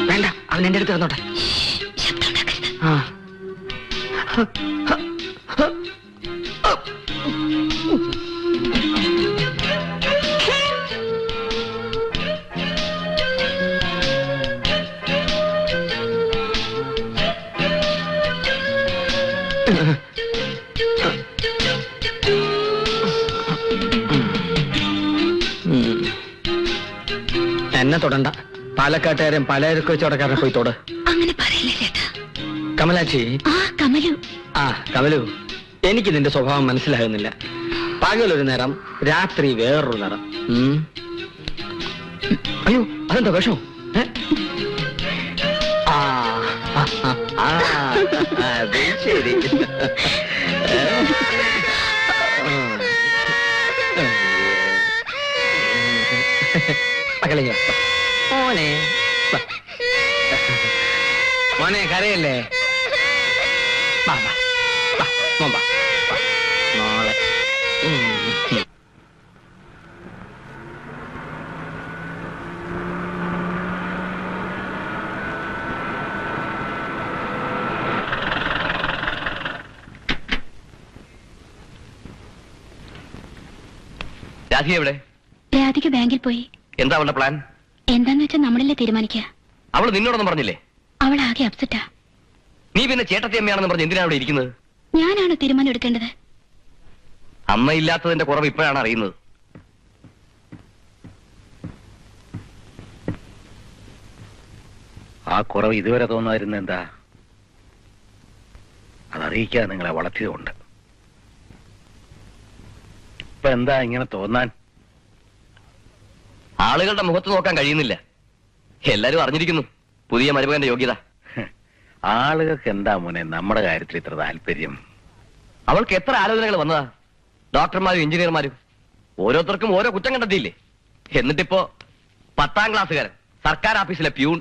വേണ്ട, അവൻ എന്റെ അടുത്ത് കിടന്നോട്ടെ. എന്നെ തൊടണ്ട. പാലക്കാട്ടുകാരൻ പലചരക്ക് വെച്ചോടക്കാരനെ പോയി തൊട്. അങ്ങനെ പറയില്ലേ ചേട്ടാ. കമലാക്ഷി. കമലു, എനിക്ക് നിന്റെ സ്വഭാവം മനസ്സിലാകുന്നില്ല. പകലൊരു നിറം, രാത്രി വേറൊരു നിറം. അയ്യോ, അതെന്താ വിഷമോ? അത് ശരി. മക്കളെ മോനെ മോനെ കരയല്ലേ? മോളെ രാധിക എവിടെ? രാധിക ബാങ്കിൽ പോയി. എന്താ അവളുടെ പ്ലാൻ? എന്താന്ന് വെച്ചാൽ നമ്മളല്ലേ തീരുമാനിക്കുക. അവള് നിന്നോടൊന്നും പറഞ്ഞില്ലേ? അവൾ ആകെ അപ്സെറ്റാ. നീ പിന്നെ ചേട്ടത്തി അമ്മയാണെന്ന് പറഞ്ഞ് എന്തിനാണ് അവിടെ ഇരിക്കുന്നത്? ഞാനാണ് തീരുമാനം എടുക്കേണ്ടത്. അമ്മയില്ലാത്തതിന്റെ കുറവ് ഇപ്പോഴാണ് അറിയുന്നത്. ആ കുറവ് ഇതുവരെ തോന്നാതിരുന്ന എന്താ? അതറിയിക്കാതെ നിങ്ങളെ വളർത്തിയതുകൊണ്ട്. ഇപ്പൊ എന്താ ഇങ്ങനെ തോന്നാൻ? ആളുകളുടെ മുഖത്ത് നോക്കാൻ കഴിയുന്നില്ല. എല്ലാരും അറിഞ്ഞിരിക്കുന്നു പുതിയ മരുമകന്റെ യോഗ്യത. ആളുകൾക്ക് എന്താ മോനെ നമ്മുടെ കാര്യത്തിൽ ഇത്ര താല്പര്യം? അവൾക്ക് എത്ര ആലോചനകൾ വന്നതാ. ഡോക്ടർമാരും എഞ്ചിനീയർമാരും ഓരോരുത്തർക്കും ഓരോ കുറ്റം കണ്ടെത്തിയില്ലേ. എന്നിട്ടിപ്പോ 10ാം ക്ലാസ്സുകാരൻ, സർക്കാർ ഓഫീസിലെ പ്യൂൺ.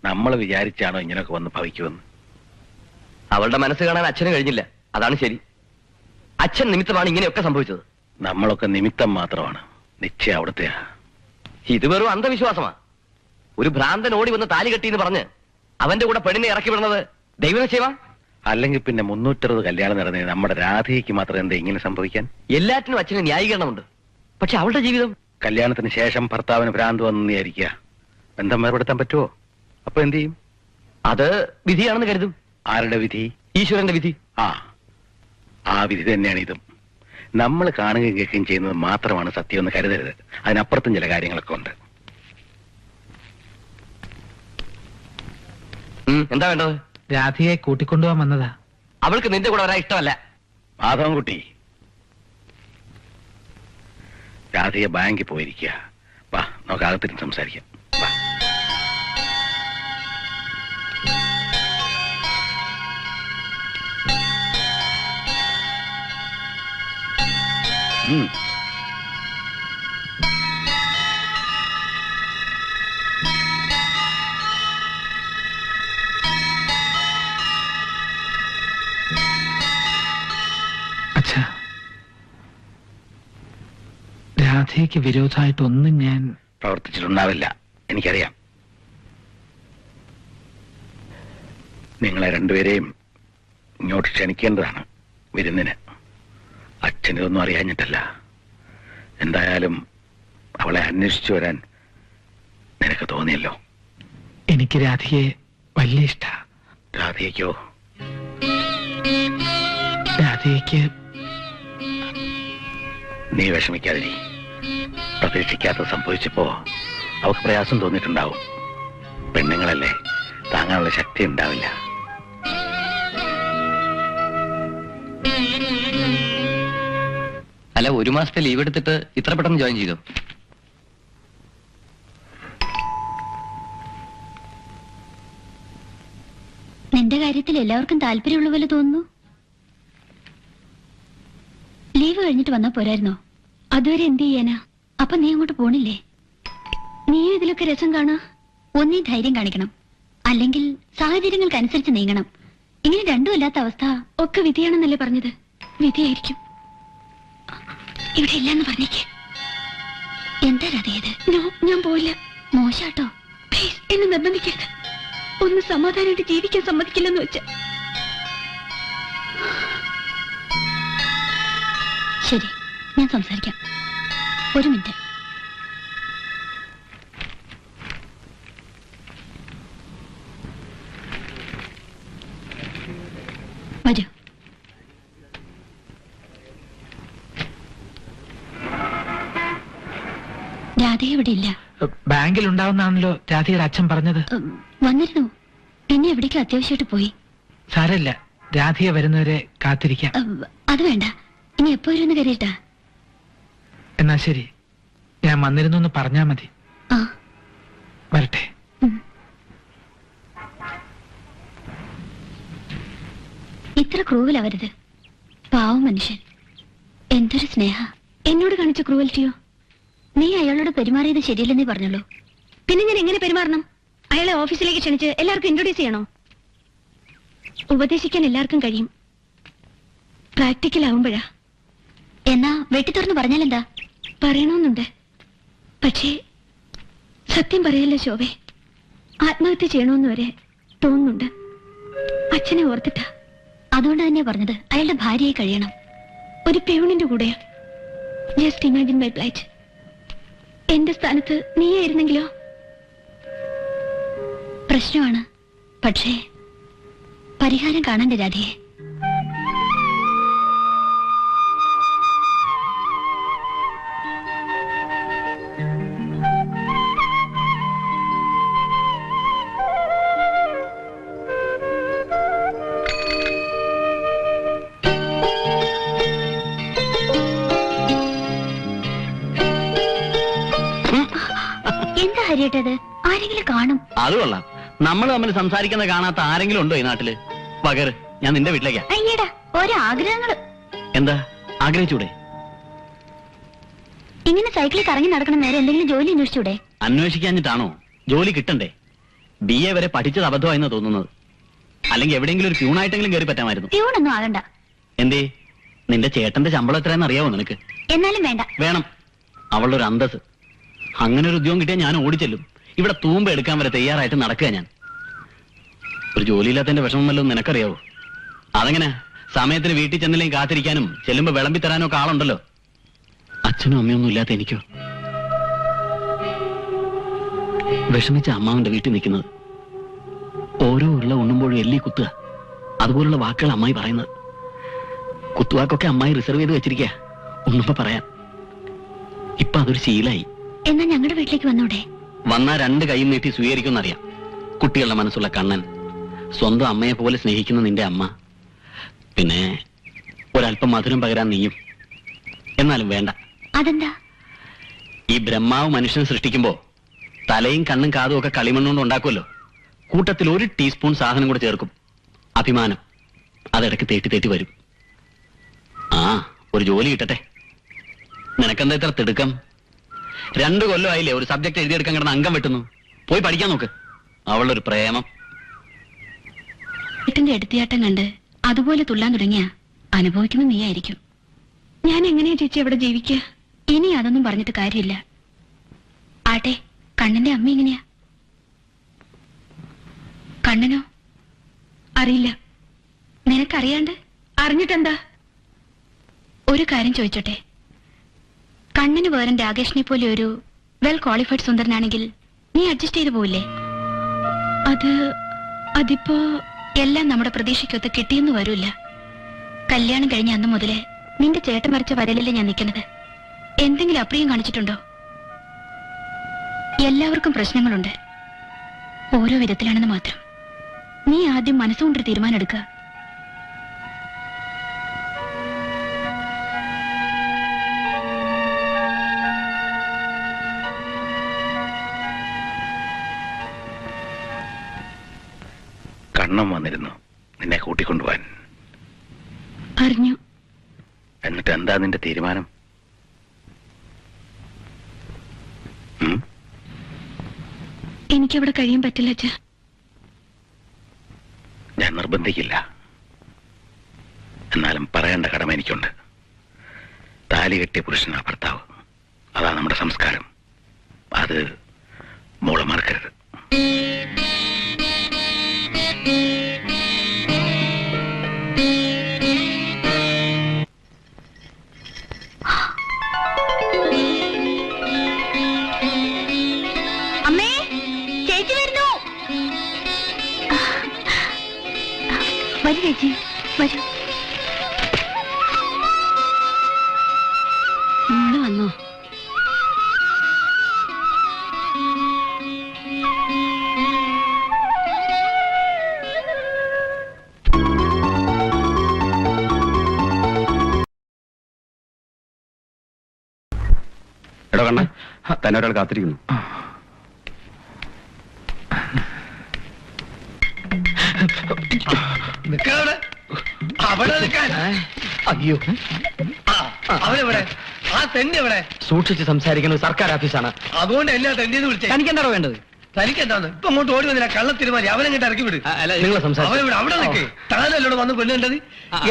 നമ്മൾ വിചാരിച്ചാണോ ഇങ്ങനെയൊക്കെ വന്ന് ഭവിക്കുമെന്ന്? അവളുടെ മനസ്സ് കാണാൻ അച്ഛന് കഴിഞ്ഞില്ല. അതാണ് ശരി. അച്ഛൻ നിമിത്തമാണ് ഇങ്ങനെയൊക്കെ സംഭവിച്ചത്. നമ്മളൊക്കെ നിമിത്തം മാത്രമാണ്. നിശ്ചയം അവിടുത്തെ. ഇത് വെറും അന്ധവിശ്വാസമാ. ഒരു ഭ്രാന്തൻ ഓടി വന്ന് താലി കെട്ടിന്ന് പറഞ്ഞ് അവന്റെ കൂടെ പെണ്ണിനെ ഇറക്കി വിടുന്നത് ദൈവനിശ്ചയമാ? അല്ലെങ്കിൽ പിന്നെ 360 കല്യാണം നടന്നേ നമ്മുടെ രാധയ്ക്ക് മാത്രം എന്താ ഇങ്ങനെ സംഭവിക്കാൻ? എല്ലാറ്റിനും അച്ഛന് ന്യായീകരണമുണ്ട്. പക്ഷെ അവളുടെ ജീവിതം. കല്യാണത്തിന് ശേഷം ഭർത്താവിന് ഭ്രാന്ത് വന്നു വിചാരിക്കുക, ബന്ധം വേർപെടുത്താൻ പറ്റുമോ? അപ്പൊ എന്ത് ചെയ്യും? അത് വിധിയാണെന്ന് കരുതും. ആരുടെ വിധി? ഈശ്വരന്റെ വിധി. ആ വിധി തന്നെയാണ് ഇതും. നമ്മൾ കാണുകയും കേൾക്കുകയും ചെയ്യുന്നത് മാത്രമാണ് സത്യമെന്ന് കരുതരുത്. അതിനപ്പുറത്തും ചില കാര്യങ്ങളൊക്കെ ഉണ്ട്. എന്താ വേണ്ടത്? രാധികയെ കൂട്ടിക്കൊണ്ടുപോകാൻ വന്നതാ. അവൾക്ക് നിന്റെ കൂടെ വരാൻ ഇഷ്ടമല്ല. മാധവൻകുട്ടി, രാധിക ബാങ്കിൽ പോയിരിക്കുക. വാ, നമുക്ക് അകത്തിരുന്ന് സംസാരിക്കാം. വാ. അച്ഛാ, രാധയ്ക്ക് വിരോധമായിട്ടൊന്നും ഞാൻ പ്രവർത്തിച്ചിട്ടുണ്ടാവില്ല, എനിക്കറിയാം. നിങ്ങളെ രണ്ടുപേരെയും ഇങ്ങോട്ട് ക്ഷണിക്കേണ്ടതാണ് വിരുന്നിന്. അച്ഛനിതൊന്നും അറിയാഞ്ഞിട്ടല്ല. എന്തായാലും അവളെ അന്വേഷിച്ചു വരാൻ നിനക്ക് തോന്നിയല്ലോ. എനിക്ക് രാധികയെ വലിയ ഇഷ്ട. രാധികയ്ക്കോ? രാധികയ്ക്ക് നീ വിഷമിക്കാതിരി. പ്രതീക്ഷിക്കാത്ത സംഭവിച്ചപ്പോ അവൾക്ക് പ്രയാസം തോന്നിയിട്ടുണ്ടാവും. പെണ്ണുങ്ങളല്ലേ, താങ്ങാനുള്ള ശക്തി ഉണ്ടാവില്ല. അല്ല, 1 മാസത്തെ ലീവ് എടുത്തിട്ട് ഇത്ര പെട്ടെന്ന് ജോയിൻ ചെയ്തു? നിന്റെ കാര്യത്തിൽ എല്ലാവർക്കും താല്പര്യമുള്ള പോലെ തോന്നുന്നു. ലീവ് കഴിഞ്ഞിട്ട് വന്നാ പോരായിരുന്നോ? അതുവരെ എന്ത് ചെയ്യാനാ? അപ്പൊ നീ അങ്ങോട്ട് പോണില്ലേ? നീയും ഇതിലൊക്കെ രസം കാണാ. ഒന്നീ ധൈര്യം കാണിക്കണം, അല്ലെങ്കിൽ സാഹചര്യങ്ങൾക്കനുസരിച്ച് നീങ്ങണം. ഇങ്ങനെ രണ്ടും അല്ലാത്ത അവസ്ഥ ഒക്കെ വിധിയാണെന്നല്ലേ പറഞ്ഞത്? വിധിയായിരിക്കും. ഇവിടെ ഇല്ലെന്ന് പറഞ്ഞേക്ക്. എന്താ രാധേത്? ഞാൻ പോയില്ല. മോശാട്ടോ. പ്ലീസ് എന്നെ നിർബന്ധിക്കരുത്. ഒന്ന് സമാധാനമായിട്ട് ജീവിക്കാൻ സമ്മതിക്കില്ലെന്ന് വെച്ച. ശരി, ഞാൻ സംസാരിക്കാം. ഒരു മിനിറ്റ്. വരൂ. രാധ ഇവിടെ ഇല്ല. ബാങ്കിൽ ഉണ്ടാവുന്നാണല്ലോ രാധയുടെ അച്ഛൻ പറഞ്ഞത്. വന്നിരുന്നു, പിന്നെ എവിടേക്കും അത്യാവശ്യമായിട്ട് പോയി. സാരമില്ല, രാധയെ വരുന്നവരെ കാത്തിരിക്കാം. അത് വേണ്ട, ഇനി എപ്പോ വരുമെന്ന് കരുതിട്ടാ. എന്നാ ശരി, ഞാൻ വന്നിരുന്നു എന്ന് പറഞ്ഞാ മതി. ആ വരട്ടെ. ഇത്ര ക്രൂവലാവരുത്. പാവം മനുഷ്യൻ. എന്തൊരു സ്നേഹ. എന്നോട് കാണിച്ച ക്രൂവൽറ്റിയോ? നീ അയാളോട് പെരുമാറിയത് ശരിയല്ലെന്നേ പറഞ്ഞുള്ളൂ. പിന്നെ ഞാൻ എങ്ങനെ പെരുമാറണം? അയാളെ ഓഫീസിലേക്ക് ക്ഷണിച്ച് എല്ലാവർക്കും ഇൻട്രൊഡ്യൂസ് ചെയ്യണോ? ഉപദേശിക്കാൻ എല്ലാവർക്കും കഴിയും, പ്രാക്ടിക്കൽ ആവുമ്പോഴാ. എന്നാ വെട്ടി തുറന്ന് പറഞ്ഞാലെന്താ? പറയണമെന്നുണ്ട്, പക്ഷേ സത്യം പറയല്ലോ ശോഭേ. ആത്മഹത്യ ചെയ്യണമെന്ന് വരെ തോന്നുന്നുണ്ട്. അച്ഛനെ ഓർത്തിട്ടാ. അതുകൊണ്ട് തന്നെ പറഞ്ഞത് അയാളുടെ ഭാര്യയായി കഴിയണം. ഒരു പെണ്ണിന്റെ കൂടെ. Just imagine my plight. എന്റെ സ്ഥാനത്ത് നീയായിരുന്നെങ്കിലോ? പ്രശ്നമാണ്, പക്ഷേ പരിഹാരം കാണണ്ടേ രാധയെ? എന്താ ഹരിയേട്ടത്? ആരെങ്കിലും കാണും. അത് കൊള്ളാം. നമ്മൾ തമ്മിൽ സംസാരിക്കുന്ന കാണാത്ത ആരെങ്കിലും ഉണ്ടോ ഈ നാട്ടില്? പകർ, ഞാൻ നിന്റെ വീട്ടിലേക്കാ. അയ്യടാ, ഓരോ ആഗ്രഹങ്ങള്. എന്താ ആഗ്രഹിച്ചൂടെ? ഇങ്ങനെ സൈക്കിളിൽ കറങ്ങി നടക്കണം നേരെ എന്തെങ്കിലും ജോലി അന്വേഷിച്ചൂടെ? അന്വേഷിക്കാഞ്ഞിട്ടാണോ? ജോലി കിട്ടണ്ടേ? BA വരെ പഠിച്ചത് അബദ്ധമായെന്ന് തോന്നുന്നത്. അല്ലെങ്കിൽ എവിടെയെങ്കിലും ഒരു പ്യൂണായിട്ടെങ്കിലും കയറി പറ്റാമായിരുന്നു. പ്യൂണൊന്നും ആകണ്ട. എന്തേ? നിന്റെ ചേട്ടന്റെ ശമ്പളം എത്രയാണെന്ന് അറിയാവോ നിനക്ക്? എന്നാലും വേണ്ട. വേണം. അവളുടെ ഒരു അന്തസ്. അങ്ങനെ ഒരു ഉദ്യോഗം കിട്ടിയാൽ ഞാൻ ഓടിച്ചെല്ലും. ഇവിടെ തൂമ്പ എടുക്കാൻ വരെ തയ്യാറായിട്ട് നടക്കുക ഞാൻ. ഒരു ജോലിയില്ലാത്തതിന്റെ വിഷമം വല്ലതും നിനക്കറിയാവോ? അതെങ്ങനെ? സമയത്തിന് വീട്ടിൽ ചെന്നില്ലെങ്കിൽ കാത്തിരിക്കാനും ചെല്ലുമ്പോ വിളമ്പി തരാനോ ഒക്കെ ആളുണ്ടല്ലോ. അച്ഛനും അമ്മയൊന്നും ഇല്ലാത്ത എനിക്കോ? വിഷമിച്ച അമ്മാവന്റെ വീട്ടിൽ നിൽക്കുന്നത്. ഓരോ ഉരുള ഉണ്ണുമ്പോഴും എല്ലി കുത്തുക. അതുപോലുള്ള വാക്കുകൾ അമ്മായി പറയുന്നത്. കുത്തുവാക്കൊക്കെ അമ്മായി റിസർവ് ചെയ്ത് വെച്ചിരിക്കുക, ഉണ്ണുമ്പോ പറയാൻ. ഇപ്പൊ അതൊരു ശീലായി. എന്നാ ഞങ്ങളുടെ വീട്ടിലേക്ക് വന്നൂടെ? വന്നാ രണ്ട് കൈയും നീട്ടി സ്വീകരിക്കുമെന്നറിയാം. കുട്ടികളുടെ മനസ്സുള്ള കണ്ണൻ, സ്വന്തം അമ്മയെ പോലെ സ്നേഹിക്കുന്ന നിന്റെ അമ്മ, പിന്നെ ഒരല്പം മധുരം പകരാൻ നീയും. എന്നാലും വേണ്ട. അതെന്താ? ഈ ബ്രഹ്മാവ് മനുഷ്യനെ സൃഷ്ടിക്കുമ്പോ തലയും കണ്ണും കാതും ഒക്കെ കളിമണ്ണുകൊണ്ട് ഉണ്ടാക്കുമല്ലോ. കൂട്ടത്തിൽ ഒരു ടീസ്പൂൺ സാധനം കൂടെ ചേർക്കും. അഭിമാനം. അതിടയ്ക്ക് തേട്ടി തേട്ടി വരും. ആ, ഒരു ജോലി കിട്ടട്ടെ. നിനക്കെന്താ ഇത്ര തിടുക്കം? 2 കൊല്ലമായില്ലേ ഒരു സബ്ജക്ട് എഴുതിയെടുക്കാൻ കിടന്ന് അംഗം വെട്ടുന്നു. പോയി പഠിക്കാൻ നോക്ക്. അവളുടെ ഒരു പ്രേമം. വീട്ടിന്റെ എടുത്തിയാട്ടം കണ്ട് അതുപോലെ തുള്ളാൻ തുടങ്ങിയ അനുഭവിക്കുന്നത് നീയായിരിക്കും. ഞാൻ എങ്ങനെയാ ചേച്ചി അവിടെ ജീവിക്കുക? ഇനി അതൊന്നും പറഞ്ഞിട്ട് കാര്യമില്ല. ആട്ടെ, കണ്ണന്റെ അമ്മ എങ്ങനെയാ? കണ്ണനോ? അറിയില്ല. നിനക്കറിയാണ്ട് അറിഞ്ഞിട്ടെന്താ? ഒരു കാര്യം ചോദിച്ചോട്ടെ, കണ്ണന് വേറെ രാകേഷിനെ പോലെ ഒരു വെൽ ക്വാളിഫൈഡ് സുന്ദരനാണെങ്കിൽ നീ അഡ്ജസ്റ്റ് ചെയ്തു പോവില്ലേ? അതിപ്പോ എല്ലാം നമ്മുടെ പ്രതീക്ഷയ്ക്കൊത്ത് കിട്ടിയെന്ന് വരൂല്ല. കല്യാണം കഴിഞ്ഞ അന്ന് മുതലേ നിന്റെ ചേട്ടൻ വരച്ച വരലല്ലേ ഞാൻ നിൽക്കുന്നത്. എന്തെങ്കിലും അപ്രിയം കാണിച്ചിട്ടുണ്ടോ? എല്ലാവർക്കും പ്രശ്നങ്ങളുണ്ട്, ഓരോ വിധത്തിലാണെന്ന് മാത്രം. നീ ആദ്യം മനസ്സുകൊണ്ടൊരു തീരുമാനം എടുക്കുക. കണ്ണം വന്നിരുന്നു നിന്നെ കൂട്ടിക്കൊണ്ടുപോവാൻ. അറിഞ്ഞു. എന്നിട്ട് എന്താ നിന്റെ തീരുമാനം? എനിക്കവിടെ കഴിയാൻ പറ്റില്ല അച്ഛാ. ഞാൻ നിർബന്ധിക്കില്ല. എന്നാലും പറയേണ്ട കടമ എനിക്കുണ്ട്. താൻ താലി കെട്ടിയ പുരുഷനാ ഭർത്താവ്. അതാ നമ്മുടെ സംസ്കാരം. അത് മോളെ മറക്കരുത്. അമ്മേ, ചേച്ചി വരുന്നു. വരൂ ചേച്ചി, വരൂ. മോള് വന്നോ? എടോ കണ്ണ, തന്നെ ഒരാൾ കാത്തിരിക്കുന്നു. അയ്യോ, അവനെവിടെ? ആ തെണ്ടി എവിടെ? സൂക്ഷിച്ച് സംസാരിക്കുന്നത് സർക്കാർ ഓഫീസാണ്. അതുകൊണ്ട് എന്നാ തെണ്ടിയെന്ന് വിളിച്ചേ? തനിക്ക് എന്താണോ വേണ്ടത്? തനിക്ക് എന്താന്ന്? ഇപ്പൊ അങ്ങോട്ട് ഓടി വന്നില്ല, കള്ളത്തിരുമാരി. അവനെങ്ങോട്ട് ഇറക്കി വിട്. നിങ്ങൾ സംസാരിച്ചു. അവനെവിടെ? അവിടെ നിൽക്കേ. താനല്ലോട് വന്ന് കൊല്ലേണ്ടത്.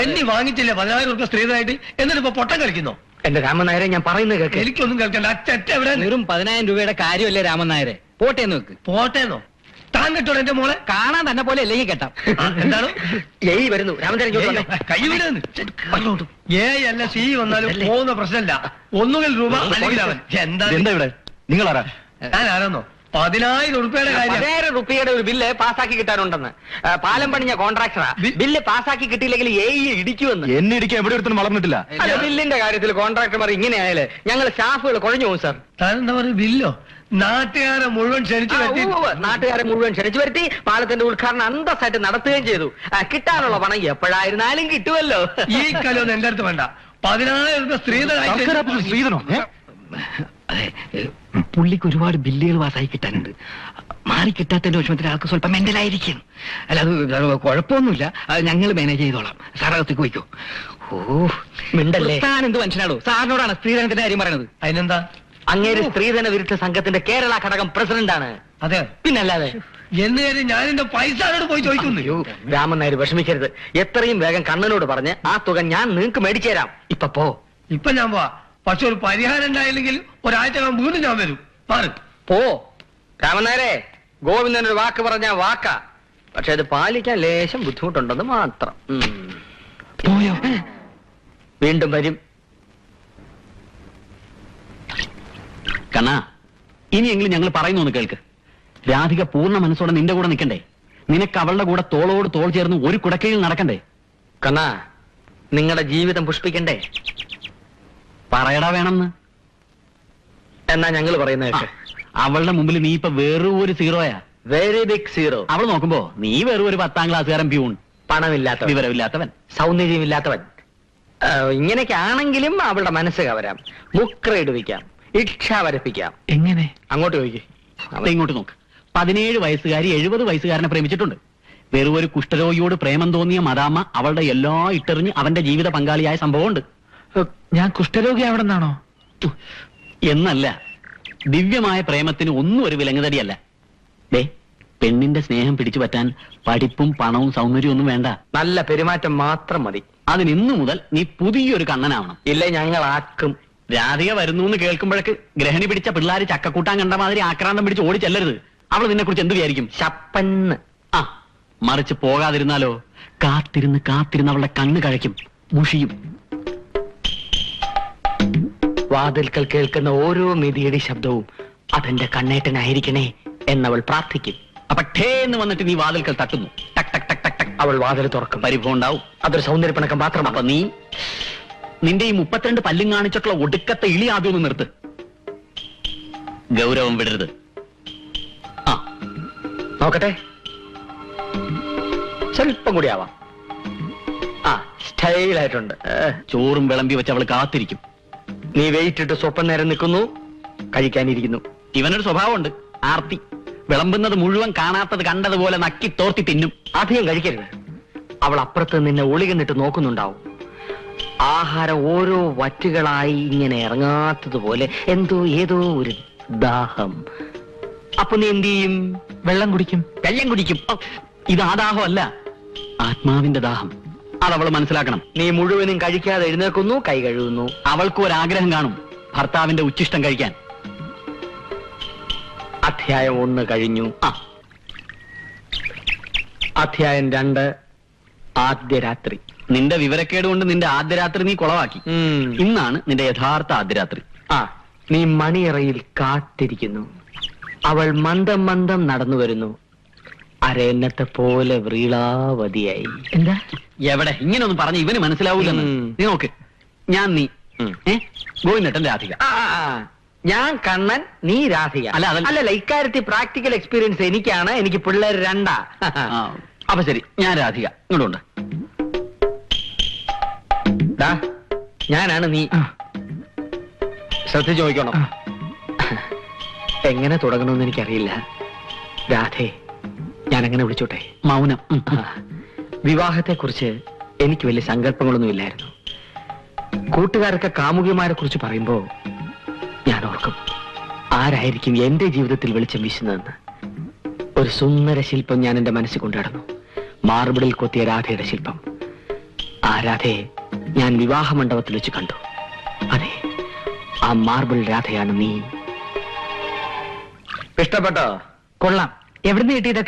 എണ്ണി വാങ്ങിച്ചില്ല 10,000 രൂപ സ്ത്രീധനായിട്ട്. എന്നിട്ട് ഇപ്പൊ പൊട്ടം കളിക്കുന്നോ? എന്റെ രാമൻ നായരെ, ഞാൻ പറയുന്നത് കേൾക്ക്. എനിക്കൊന്നും കേൾക്കണ്ട. അച്ഛ എവിടെ? വെറും 10,000 രൂപയുടെ കാര്യമല്ലേ രാമൻ നായരെ? പോട്ടേന്ന് വെക്ക്. പോട്ടേന്നോ? താൻ കെട്ടോടെ എന്റെ മോളെ? കാണാൻ തന്നെ പോലെ അല്ലെങ്കിൽ കേട്ടാം. എന്താണ്? ഏയ് വരുന്നു. രാമൻ നായരെ കൈ വിടുന്നു. അല്ല സി വന്നാലും പോകുന്ന പ്രശ്നമില്ല. ഒന്നുകിൽ രൂപ അല്ലെങ്കിൽ അവൻ. എന്താ ഇവിടെ? നിങ്ങളാരാ? ഞാൻ ആരാന്നോ? 10,000 രൂപയുടെ കാര്യം. 10,000 രൂപയുടെ ഒരു ബില്ല് പാസ്സാക്കി കിട്ടാനുണ്ടെന്ന്. പാലം പണിഞ്ഞ കോൺട്രാക്ടറാ. ബില്ല് പാസ്സാക്കി കിട്ടിയില്ലെങ്കിൽ ഇടിക്കുമെന്ന്. എന്നെ ഇടിക്കാൻ എവിടെ എടുത്തും വളർന്നിട്ടില്ല. അല്ല, ബില്ലിന്റെ കാര്യത്തിൽ കോൺട്രാക്ടർമാർ ഇങ്ങനെയായാലേ ഞങ്ങൾ സ്റ്റാഫുകൾ കുഴഞ്ഞു പോകും സാർ. താൻ എന്താ പറയുക? ബില്ലോ? നാട്ടുകാരെ മുഴുവൻ ക്ഷണിച്ചു വരുത്തി. നാട്ടുകാരെ മുഴുവൻ ക്ഷണിച്ചു വരുത്തി പാലത്തിന്റെ ഉദ്ഘാടനം അന്തസ്സായിട്ട് നടത്തുകയും ചെയ്തു. കിട്ടാനുള്ള പണം എപ്പോഴായിരുന്നാലും കിട്ടുമല്ലോ. ഈ കലൊന്നും എന്റെ അടുത്ത് വേണ്ട. 10,000 രൂപ സ്ത്രീധനോ? അതെ, പുള്ളിക്ക് ഒരുപാട് ബില്ലുകൾ പാസ്സായി കിട്ടാനുണ്ട്. മാറി കിട്ടാത്തതിന്റെ വിഷമത്തിൽ ആൾക്ക് സ്വല്പം മെന്റലായിരിക്കും. അല്ല, അത് കുഴപ്പമൊന്നുമില്ല. അത് ഞങ്ങൾ മാനേജ് ചെയ്തോളാം. സാറകത്തേക്ക് പോയിക്കോ. ഓ, മിണ്ടല്ലേ. താൻ എന്ത് മനുഷ്യനാടോ? സാറിനോടാണ് സ്ത്രീധനത്തിന്റെ കാര്യം പറയുന്നത്. അതിനെന്താ? അങ്ങേര് സ്ത്രീധന വിരുദ്ധ സംഘത്തിന്റെ കേരള ഘടകം പ്രസിഡന്റാണ്. അതെ, പിന്നല്ലാതെ. എന്ന് കാര്യം ഞാൻ എന്റെ പൈസ പോയി ചോദിക്കുന്നു. രാമൻ നായർ വിഷമിക്കരുത്. എത്രയും വേഗം കണ്ണനോട് പറഞ്ഞ് ആ തുക ഞാൻ നിങ്ങൾക്ക് മേടിച്ചു തരാം. ഇപ്പൊ പോ. ഇപ്പൊ ഞാൻ പോവാ. പക്ഷെ ഒരു പരിഹാരം ഉണ്ടായില്ലെങ്കിൽ ഒരാഴ്ച വീണ്ടും ഞാൻ വരും. മാറി പോ. രാമൻ നായരെ, ഗോവിന്ദനൊരു വാക്ക് പറഞ്ഞ വാക്കാ. പക്ഷെ അത് പാലിക്കാൻ ലേശം ബുദ്ധിമുട്ടുണ്ടെന്ന് മാത്രം. പോയോ? വീണ്ടും വരും. കണ്ണാ, ഇനിയെങ്കിലും ഞങ്ങൾ പറയുന്നു കേൾക്ക്. രാധിക പൂർണ്ണ മനസ്സോടെ നിന്റെ കൂടെ നിൽക്കണ്ടേ? നിനക്ക് അവളുടെ കൂടെ തോളോട് തോൾ ചേർന്ന് ഒരു കുടക്കീഴിൽ നടക്കണ്ടേ? കണ്ണാ, നിങ്ങളുടെ ജീവിതം പുഷ്പിക്കണ്ടേ? പറയടാ വേണമെന്ന്. എന്നാ ഞങ്ങൾ പറയുന്നത് അവളുടെ മുമ്പിൽ നീ ഇപ്പൊ വെറും ഒരു സീറോയാ. Very big zero. അവൾ നോക്കുമ്പോ നീ വെറും ഒരു 10ാം ക്ലാസ്സുകാരൻ പ്യൂൺ. പണമില്ലാത്തവൻ, വിവരമില്ലാത്തവൻ, സൗന്ദര്യമില്ലാത്തവൻ. ഇങ്ങനെയൊക്കെ ആണെങ്കിലും അവളുടെ മനസ്സ് കവരാം. മുക്ര ഇടുവിക്കാം, ഇച്ഛ വരപ്പിക്കാം. എങ്ങനെ? അങ്ങോട്ട് ചോദിക്കേ. ഇങ്ങോട്ട് നോക്ക്. 17 വയസ്സുകാരി 70 വയസ്സുകാരനെ പ്രേമിച്ചിട്ടുണ്ട്. വെറും ഒരു കുഷ്ഠരോഗിയോട് പ്രേമം തോന്നിയ മദാമ്മ അവളുടെ എല്ലാ ഇട്ടെറിഞ്ഞ് അവന്റെ ജീവിത പങ്കാളിയായ സംഭവമുണ്ട്. ഞാൻ കുഷ്ഠരോഗി ആവണമെന്നാണോ? എന്നല്ല, ദിവ്യമായ പ്രേമത്തിന് ഒന്നും ഒരു വിലങ്ങുതടിയല്ല. ദേ, പെണ്ണിന്റെ സ്നേഹം പിടിച്ചു പറ്റാൻ പഠിപ്പും പണവും സൗന്ദര്യവും ഒന്നും വേണ്ട. നല്ല പെരുമാറ്റം മാത്രം മതി. അതിനിന്നു മുതൽ നീ പുതിയൊരു കണ്ണനാവണം. ഇല്ലേ ഞങ്ങൾ ആക്കും. രാധിക വരുന്നു എന്ന് കേൾക്കുമ്പോഴേക്ക് ഗ്രഹണി പിടിച്ച പിള്ളേര് ചക്കക്കൂട്ടാൻ കണ്ട മാതിരി ആക്രാന്തം പിടിച്ച് ഓടി ചെല്ലരുത്. അവൾ നിന്നെ കുറിച്ച് എന്ത് വിചാരിക്കും? ശപ്പന്ന്. ആ, മറിച്ച് പോകാതിരുന്നാലോ? കാത്തിരുന്ന് കാത്തിരുന്ന് അവളുടെ കണ്ണ് കഴയ്ക്കും, മുഷിയും. വാതിൽക്കൽ കേൾക്കുന്ന ഓരോ മിതിയുടെ ശബ്ദവും അതെന്റെ കണ്ണേട്ടനായിരിക്കണേ എന്നവൾ പ്രാർത്ഥിക്കും. അപ്പൊ ഠേ എന്ന് വന്നിട്ട് നീ വാതിൽക്കൽ തട്ടുന്നു. ടക് ടക് ടക് ടക് ടക്. അവൾ വാതിൽ തുറക്കും. പരിഭവം ഉണ്ടാവും. അതൊരു സൗന്ദര്യപ്പിണക്കം മാത്രമാണ്. അപ്പൊ നീ നിന്റെ ഈ 32 പല്ലും കാണിച്ചിട്ടുള്ള ഒടുക്കത്തെ ഇളി ആദ്യം ഒന്ന് നിർത്ത്. ഗൗരവം വിടരുത്. ആ, നോക്കട്ടെ, സ്വല്പം കൂടി ആവാം. ആ, സ്റ്റൈലായിട്ടുണ്ട്. ചോറും വിളമ്പി വെച്ച് അവൾ കാത്തിരിക്കും. നീ വെയിറ്റ് ഇട്ട് സ്വപ്പം നേരം നിൽക്കുന്നു, കഴിക്കാനിരിക്കുന്നു. ഇവനൊരു സ്വഭാവമുണ്ട്, ആർത്തി. വിളമ്പുന്നത് മുഴുവൻ കാണാത്തത് കണ്ടതുപോലെ നക്കി തോർത്തി തിന്നും. അധികം കഴിക്കരുത്. അവൾ അപ്പുറത്ത് നിന്നെ ഒളികന്നിട്ട് നോക്കുന്നുണ്ടാവും. ആഹാരം ഓരോ വറ്റുകളായി ഇങ്ങനെ ഇറങ്ങാത്തതുപോലെ ഏതോ ഒരു ദാഹം. അപ്പൊ നീ എന്ത് ചെയ്യും? വെള്ളം കുടിക്കും. വെള്ളം കുടിക്കും. ഇത് ആ ദാഹമല്ല, ആത്മാവിന്റെ ദാഹം. അതവൾ മനസ്സിലാക്കണം. നീ മുഴുവനും കഴിക്കാതെ എഴുന്നേൽക്കുന്നു, കൈ കഴുകുന്നു. അവൾക്കും ഒരാഗ്രഹം കാണും, ഭർത്താവിന്റെ ഉച്ചിഷ്ടം കഴിക്കാൻ. അധ്യായം 1 കഴിഞ്ഞു. അധ്യായം 2 ആദ്യ രാത്രി. നിന്റെ വിവരക്കേട് കൊണ്ട് നിന്റെ ആദ്യ രാത്രി നീ കുളവാക്കി. ഇന്നാണ് നിന്റെ യഥാർത്ഥ ആദ്യ രാത്രി. നീ മണിയറയിൽ കാത്തിരിക്കുന്നു. അവൾ മന്ദം മന്ദം നടന്നു വരുന്നു. അരയന്നത്തെ പോലെ വ്രീളാവതിയായി. എന്താ? എവിടെ ഇങ്ങനെ ഒന്നും പറഞ്ഞ് ഇവന് മനസ്സിലാവൂലെന്ന്. നീ നോക്ക്, ഞാൻ നീ ഗോവിന്ദേട്ടൻ രാധിക. ഞാൻ കണ്ണൻ, നീ രാധിക. അല്ലല്ല, ഇക്കാര്യത്തിൽ പ്രാക്ടിക്കൽ എക്സ്പീരിയൻസ് എനിക്കാണ്. എനിക്ക് പിള്ളേർ 2. അപ്പൊ ശരി, ഞാൻ രാധിക. ഇങ്ങോട്ടുണ്ട്. ഞാനാണ് നീ. ശ്രദ്ധിച്ചു നോക്കണം. എങ്ങനെ തുടങ്ങണമെന്ന് എനിക്കറിയില്ല. രാധേ, ഞാൻ അങ്ങനെ വിളിച്ചോട്ടെ? മൗനം. വിവാഹത്തെക്കുറിച്ച് എനിക്ക് വലിയ സങ്കല്പങ്ങളൊന്നുമില്ലായിരുന്നു. കൂട്ടുകാരൊക്കെ കാമുകിമാരെ കുറിച്ച് പറയുമ്പോ ഞാൻ ഓർക്കും, ആരായിരിക്കും എന്റെ ജീവിതത്തിൽ വെളിച്ചം വീശുന്നതെന്ന്. ഒരു സുന്ദര ശില്പം ഞാൻ എന്റെ മനസ്സിൽ കൊണ്ടുനടന്നു. മാർബിളിൽ കൊത്തിയ രാധയുടെ ശില്പം. ആ രാധയെ ഞാൻ വിവാഹ മണ്ഡപത്തിൽ വെച്ച് കണ്ടു. അതെ, ആ മാർബിൾ രാധയാണ് നീ. ഇഷ്ടപ്പെട്ടോ? കൊള്ളാം. എവിടുന്ന് കിട്ടിയത്?